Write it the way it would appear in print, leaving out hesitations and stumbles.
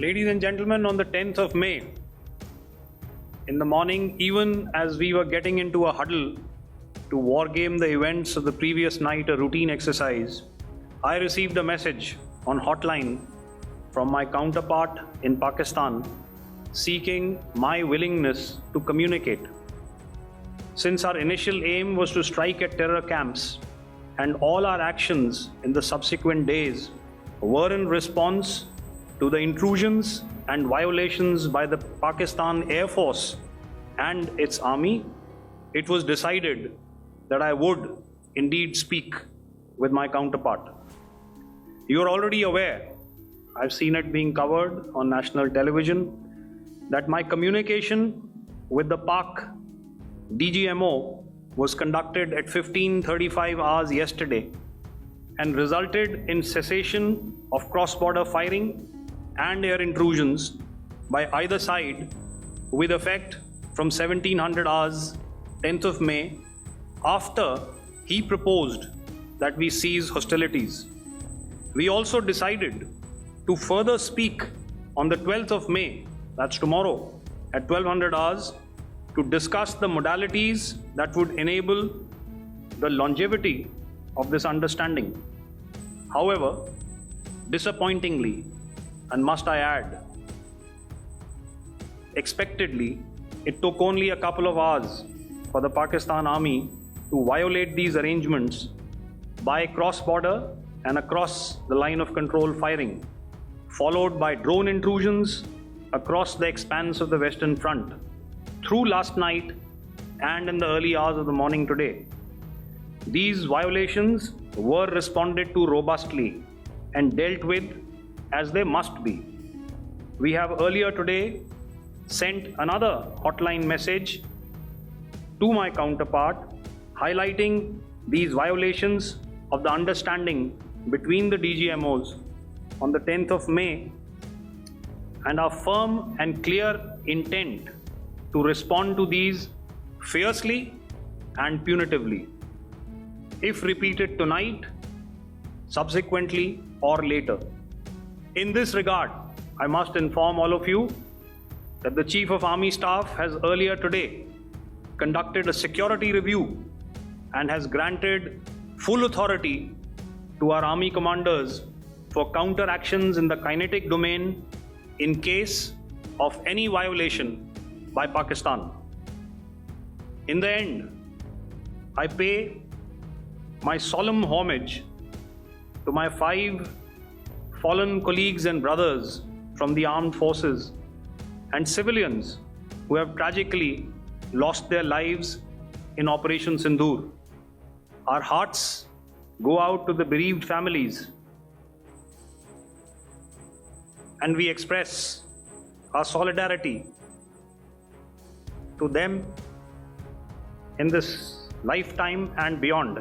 Ladies and gentlemen, on the 10th of May, in the morning, even as we were getting into a huddle to wargame the events of the previous night, a routine exercise, I received a message on hotline from my counterpart in Pakistan seeking my willingness to communicate. Since our initial aim was to strike at terror camps, and all our actions in the subsequent days were in response to the intrusions and violations by the Pakistan Air Force and its army, it was decided that I would indeed speak with my counterpart. You are already aware, I've seen it being covered on national television, that my communication with the Pak DGMO was conducted at 15:35 hours yesterday and resulted in cessation of cross-border firing and air intrusions by either side with effect from 1700 hours 10th of May, after he proposed that we cease hostilities. We also decided to further speak on the 12th of May, that's tomorrow, at 1200 hours, to discuss the modalities that would enable the longevity of this understanding. However, disappointingly, and must I add, expectedly, it took only a couple of hours for the Pakistan Army to violate these arrangements by cross-border and across the line of control firing, followed by drone intrusions across the expanse of the Western Front through last night and in the early hours of the morning today. These violations were responded to robustly and dealt with as they must be. We have earlier today sent another hotline message to my counterpart highlighting these violations of the understanding between the DGMOs on the 10th of May and our firm and clear intent to respond to these fiercely and punitively, if repeated tonight, subsequently, or later. In this regard, I must inform all of you that the Chief of Army Staff has earlier today conducted a security review and has granted full authority to our Army commanders for counter actions in the kinetic domain in case of any violation by Pakistan. In the end, I pay my solemn homage to my 5 fallen colleagues and brothers from the armed forces and civilians who have tragically lost their lives in Operation Sindoor. Our hearts go out to the bereaved families, and we express our solidarity to them in this lifetime and beyond.